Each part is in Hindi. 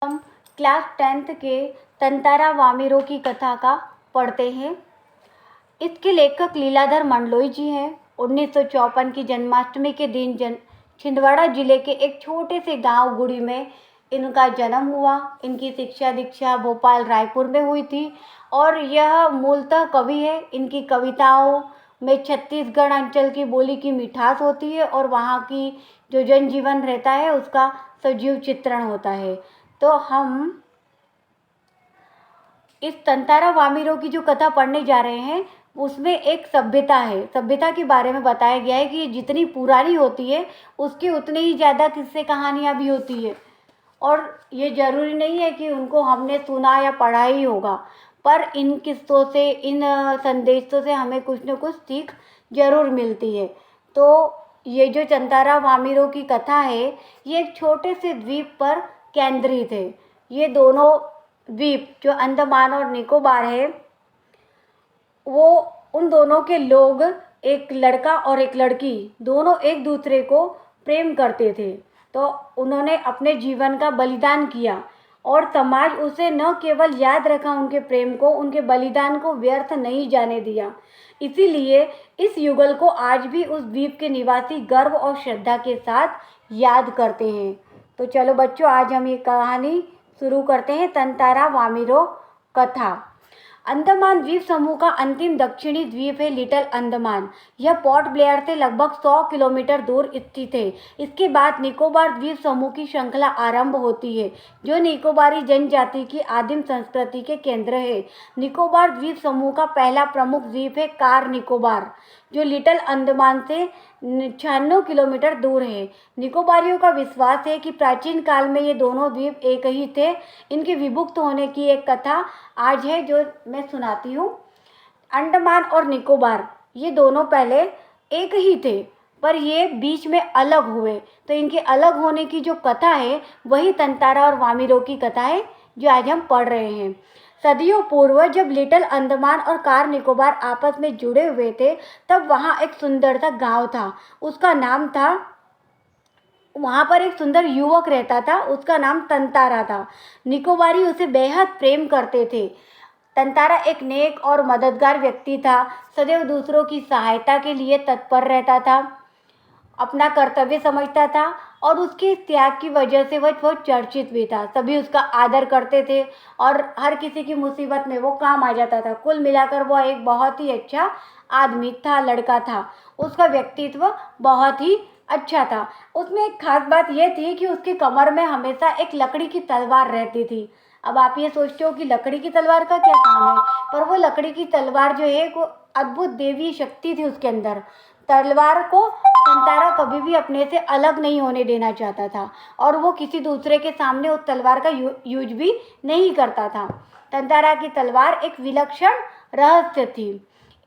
हम क्लास 10th के तंतारा वामिरों की कथा का पढ़ते हैं। इसके लेखक लीलाधर मंडलोई जी हैं। 1954 की जन्माष्टमी के दिन छिंदवाड़ा जिले के एक छोटे से गांव गुड़ी में इनका जन्म हुआ। इनकी शिक्षा दीक्षा भोपाल रायपुर में हुई थी और यह मूलतः कवि है। इनकी कविताओं में छत्तीसगढ़ अंचल की बोली की मिठास होती है और वहाँ की जो जनजीवन रहता है उसका सजीव चित्रण होता है। तो हम इस तंतारा वामिरों की जो कथा पढ़ने जा रहे हैं उसमें एक सभ्यता है। सभ्यता के बारे में बताया गया है कि ये जितनी पुरानी होती है उसकी उतनी ही ज़्यादा किस्से कहानियाँ भी होती है और ये ज़रूरी नहीं है कि उनको हमने सुना या पढ़ा ही होगा, पर इन किस्सों से इन संदेशों से हमें कुछ न कुछ सीख ज़रूर मिलती है। तो ये जो तंतारा वामिरों की कथा है ये एक छोटे से द्वीप पर केंद्रित है। ये दोनों द्वीप जो अंडमान और निकोबार है वो उन दोनों के लोग, एक लड़का और एक लड़की, दोनों एक दूसरे को प्रेम करते थे। तो उन्होंने अपने जीवन का बलिदान किया और समाज उसे न केवल याद रखा, उनके प्रेम को, उनके बलिदान को व्यर्थ नहीं जाने दिया। इसीलिए इस युगल को आज भी उस द्वीप के निवासी गर्व और श्रद्धा के साथ याद करते हैं। तो चलो बच्चों, आज हम ये कहानी शुरू करते हैं। तंतारा वामिरों कथा। अंडमान द्वीप समूह का अंतिम दक्षिणी द्वीप है लिटिल अंडमान। यह पोर्ट ब्लेयर से लगभग 100 किलोमीटर दूर स्थित है। इसके बाद निकोबार द्वीप समूह की श्रृंखला आरंभ होती है जो निकोबारी जनजाति की आदिम संस्कृति के केंद्र है। निकोबार द्वीप समूह का पहला प्रमुख द्वीप है कार निकोबार जो लिटिल अंडमान से 96 किलोमीटर दूर है। निकोबारियों का विश्वास है कि प्राचीन काल में ये दोनों द्वीप एक ही थे। इनके विभक्त होने की एक कथा आज है जो मैं सुनाती हूँ। अंडमान और निकोबार ये दोनों पहले एक ही थे पर ये बीच में अलग हुए। तो इनके अलग होने की जो कथा है वही तंतारा और वामिरों की कथा है जो आज हम पढ़ रहे हैं। सदियों पूर्व जब लिटिल अंडमान और कार निकोबार आपस में जुड़े हुए थे तब वहाँ एक सुंदर सा गाँव था। उसका नाम था, वहाँ पर एक सुंदर युवक रहता था, उसका नाम तंतारा था। निकोबारी उसे बेहद प्रेम करते थे। तंतारा एक नेक और मददगार व्यक्ति था, सदैव दूसरों की सहायता के लिए तत्पर रहता था, अपना कर्तव्य समझता था और उसके त्याग की वजह से वह बहुत चर्चित भी था। सभी उसका आदर करते थे और हर किसी की मुसीबत में वो काम आ जाता था। कुल मिलाकर वह एक बहुत ही अच्छा आदमी था, लड़का था। उसका व्यक्तित्व बहुत ही अच्छा था। उसमें एक खास बात यह थी कि उसकी कमर में हमेशा एक लकड़ी की तलवार रहती थी। अब आप ये सोचते हो कि लकड़ी की तलवार का क्या काम है, पर वो लकड़ी की तलवार जो है वो अद्भुत देवी शक्ति थी उसके अंदर। तलवार को तंतारा कभी भी अपने से अलग नहीं होने देना चाहता था और वो किसी दूसरे के सामने उस तलवार का यूज भी नहीं करता था। तंतारा की तलवार एक विलक्षण रहस्य थी।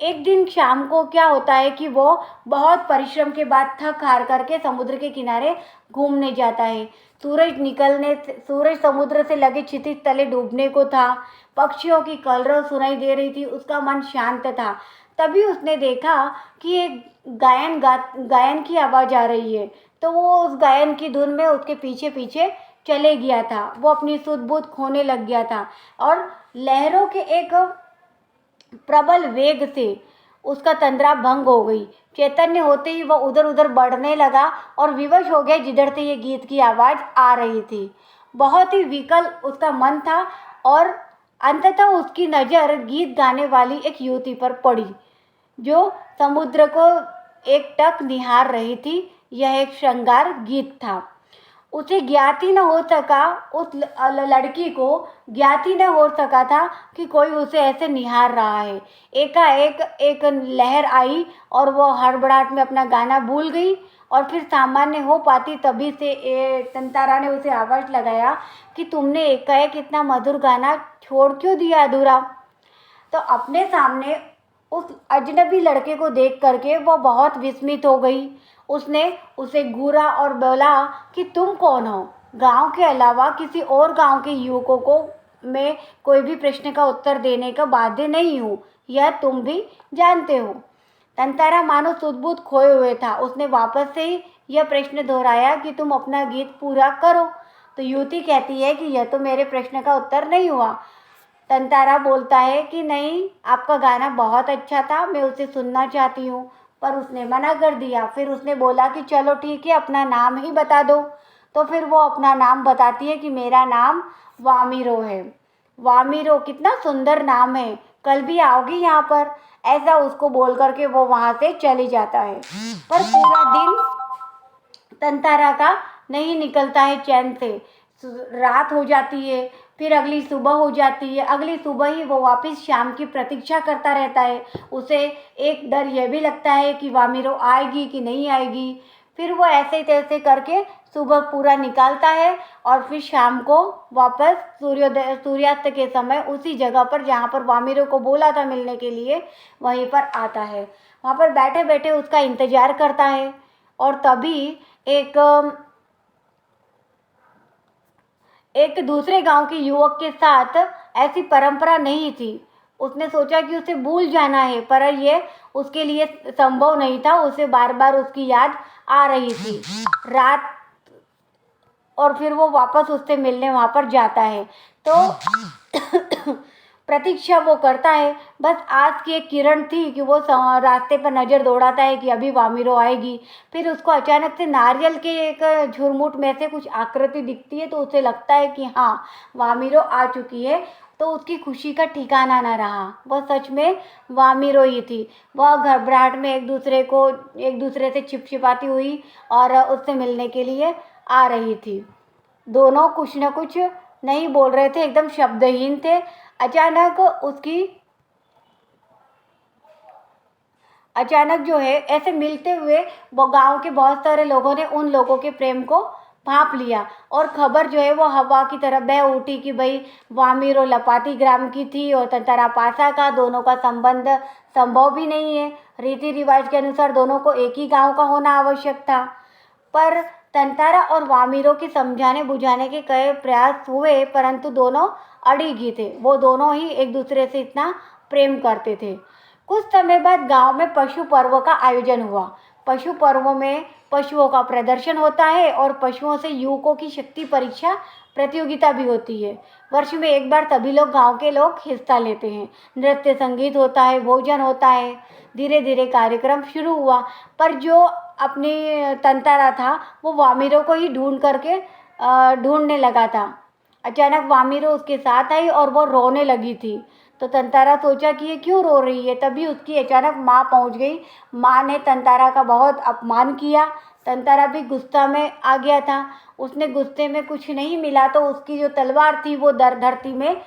एक दिन शाम को क्या होता है कि वो बहुत परिश्रम के बाद थक हार करके समुद्र के किनारे घूमने जाता है। सूरज समुद्र से लगे क्षितिज तले डूबने को था। पक्षियों की कलरव सुनाई दे रही थी। उसका मन शांत था। तभी उसने देखा कि एक गायन की आवाज़ आ रही है। तो वो उस गायन की धुन में उसके पीछे पीछे चले गया था। वो अपनी सुध बुध खोने लग गया था और लहरों के एक प्रबल वेग से उसका तंद्रा भंग हो गई। चैतन्य होते ही वह उधर उधर बढ़ने लगा और विवश हो गया जिधर से ये गीत की आवाज़ आ रही थी। बहुत ही विकल उसका मन था और अंततः उसकी नज़र गीत गाने वाली एक युवती पर पड़ी जो समुद्र को एकटक निहार रही थी। यह एक श्रृंगार गीत था। उसे ज्ञात ही न हो सका, उस लड़की को ज्ञात ही न हो सका था कि कोई उसे ऐसे निहार रहा है। एकाएक एक लहर आई और वो हड़बड़ाहट में अपना गाना भूल गई और फिर सामान्य हो पाती तभी से तंतारा ने उसे आवाज़ लगाया कि तुमने एकाएक इतना मधुर गाना छोड़ क्यों दिया अधूरा। तो अपने सामने उस अजनबी लड़के को देख करके वो बहुत विस्मित हो गई। उसने उसे घूरा और बोला कि तुम कौन हो। गांव के अलावा किसी और गांव के युवकों को मैं कोई भी प्रश्न का उत्तर देने का बाध्य नहीं हूँ, यह तुम भी जानते हो। तंतारा मानो सुध-बुध खोए हुए था। उसने वापस से ही यह प्रश्न दोहराया कि तुम अपना गीत पूरा करो। तो तो युवती कहती है कि यह तो मेरे प्रश्न का उत्तर नहीं हुआ। तंतारा बोलता है कि नहीं, आपका गाना बहुत अच्छा था, मैं उसे सुनना चाहती हूँ, पर उसने मना कर दिया। फिर उसने बोला कि चलो ठीक है, अपना नाम ही बता दो। तो फिर वो अपना नाम बताती है कि मेरा नाम वामिरो है। वामिरो कितना सुंदर नाम है, कल भी आओगी यहाँ पर, ऐसा उसको बोल करके वो वहाँ से चली जाता है। पर पूरा दिन तंतारा का नहीं निकलता है चैन से। रात हो जाती है, फिर अगली सुबह हो जाती है, अगली सुबह ही वो वापस शाम की प्रतीक्षा करता रहता है। उसे एक डर यह भी लगता है कि वामिरो आएगी कि नहीं आएगी। फिर वो ऐसे तैसे करके सुबह पूरा निकालता है और फिर शाम को वापस सूर्यास्त के समय उसी जगह पर जहाँ पर वामिरो को बोला था मिलने के लिए, वहीं पर आता है। वहाँ पर बैठे बैठे उसका इंतजार करता है। और तभी एक एक दूसरे गांव के युवक के साथ ऐसी परंपरा नहीं थी। उसने सोचा कि उसे भूल जाना है, पर यह उसके लिए संभव नहीं था। उसे बार बार उसकी याद आ रही थी रात। और फिर वो वापस उससे मिलने वहाँ पर जाता है। तो प्रतीक्षा वो करता है। बस आज की एक किरण थी कि वो रास्ते पर नज़र दौड़ाता है कि अभी वामिरो आएगी। फिर उसको अचानक से नारियल के एक झुरमुट में से कुछ आकृति दिखती है, तो उसे लगता है कि हाँ, वामिरो आ चुकी है। तो उसकी खुशी का ठिकाना न रहा। वह सच में वामिरो ही थी। वह घबराहट में एक दूसरे से छिपछिपाती हुई और उससे मिलने के लिए आ रही थी। दोनों कुछ न कुछ नहीं बोल रहे थे, एकदम शब्दहीन थे। अचानक जो है ऐसे मिलते हुए वो गांव के बहुत सारे लोगों ने उन लोगों के प्रेम को भांप लिया और खबर जो है वो हवा की तरह बह उठी कि भाई वामिरो लपाती ग्राम की थी और तंतारा पासा का। दोनों का संबंध संभव भी नहीं है। रीति रिवाज के अनुसार दोनों को एक ही गांव का होना आवश्यक था। पर तंतारा और वामिरो के समझाने बुझाने के कई प्रयास हुए, परंतु दोनों अड़िग ही थे। वो दोनों ही एक दूसरे से इतना प्रेम करते थे। कुछ समय बाद गांव में पशु पर्व का आयोजन हुआ। पशु पर्व में पशुओं का प्रदर्शन होता है और पशुओं से युवकों की शक्ति परीक्षा प्रतियोगिता भी होती है। वर्ष में एक बार सभी गांव के लोग हिस्सा लेते हैं। नृत्य संगीत होता है, भोजन होता है। धीरे धीरे कार्यक्रम शुरू हुआ, पर जो अपनी तंतारा था वो वामिरो को ही ढूंढने लगा था। अचानक वामिरो उसके साथ आई और वो रोने लगी थी। तो तंतारा सोचा कि ये क्यों रो रही है। तभी उसकी अचानक माँ पहुँच गई। माँ ने तंतारा का बहुत अपमान किया। तंतारा भी गुस्सा में आ गया था। उसने गुस्से में कुछ नहीं मिला तो उसकी जो तलवार थी वो धरती में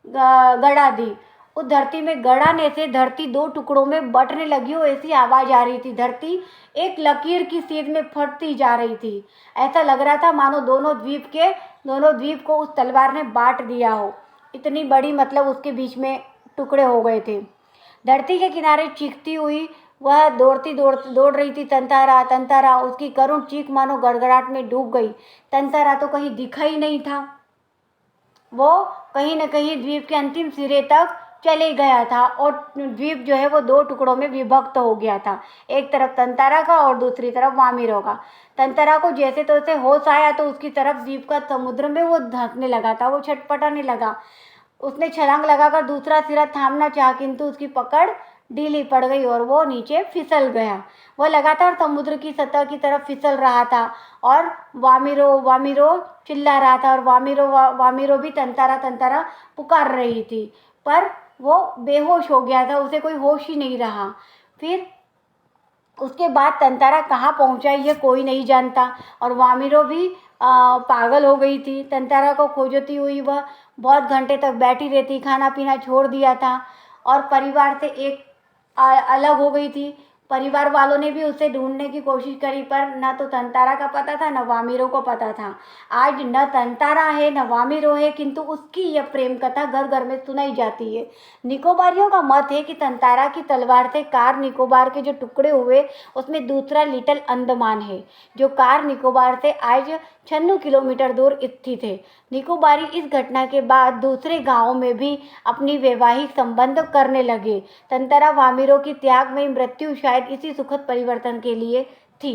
गड़ा दी। उस धरती में गड़ाने से धरती दो टुकड़ों में बंटने लगी हो ऐसी आवाज़ आ रही थी। धरती एक लकीर की सीध में फटती जा रही थी। ऐसा लग रहा था मानो दोनों द्वीप को उस तलवार ने बांट दिया हो। इतनी बड़ी, मतलब उसके बीच में टुकड़े हो गए थे। धरती के किनारे चीखती हुई वह दौड़ रही थी। तंतारा तंतारा, उसकी करुण चीख मानो गड़गड़ाहट में डूब गई। तंतारा तो कहीं दिखा ही नहीं था। वो कहीं न कहीं द्वीप के अंतिम सिरे तक चले गया था और द्वीप जो है वो दो टुकड़ों में विभक्त हो गया था। एक तरफ तंतारा का और दूसरी तरफ वामिरो का। तंतारा को जैसे तैसे होश आया तो उसकी तरफ द्वीप का समुद्र में वो धंसने लगा था। वो छटपटाने लगा। उसने छलांग लगाकर दूसरा सिरा थामना चाहा, किंतु उसकी पकड़ ढीली पड़ गई और वो नीचे फिसल गया। वह लगातार समुद्र की सतह की तरफ फिसल रहा था और वामिरो वामिरो चिल्ला रहा था और वामिरो भी तंतारा तंतारा पुकार रही थी। पर वो बेहोश हो गया था, उसे कोई होश ही नहीं रहा। फिर उसके बाद तंतारा कहाँ पहुँचा ये कोई नहीं जानता और वामिरो भी पागल हो गई थी। तंतारा को खोजती हुई वह बहुत घंटे तक बैठी रहती। खाना पीना छोड़ दिया था और परिवार से अलग हो गई थी। परिवार वालों ने भी उसे ढूंढने की कोशिश करी, पर न तो तंतारा का पता था न वामिरो को पता था। आज न तंतारा है न वामिरो है, किंतु उसकी यह प्रेम कथा घर घर में सुनाई जाती है। निकोबारियों का मत है कि तंतारा की तलवार से कार निकोबार के जो टुकड़े हुए उसमें दूसरा लिटिल अंडमान है, जो कार निकोबार से आज 96 किलोमीटर दूर स्थित है। निकोबारी इस घटना के बाद दूसरे गांवों में भी अपनी वैवाहिक संबंध करने लगे। तंतारा वामिरो की त्यागमयी मृत्यु शायद इसी सुखद परिवर्तन के लिए थी।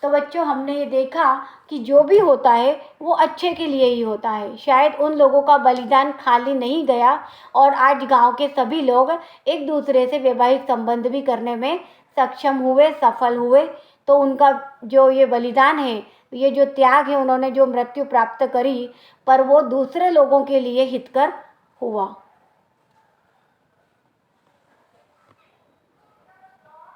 तो बच्चों, हमने ये देखा कि जो भी होता है वो अच्छे के लिए ही होता है। शायद उन लोगों का बलिदान खाली नहीं गया और आज गांव के सभी लोग एक दूसरे से वैवाहिक संबंध भी करने में सक्षम हुए, सफल हुए। तो उनका जो ये बलिदान है, ये जो त्याग है, उन्होंने जो मृत्यु प्राप्त करी, पर वो दूसरे लोगों के लिए हितकर हुआ।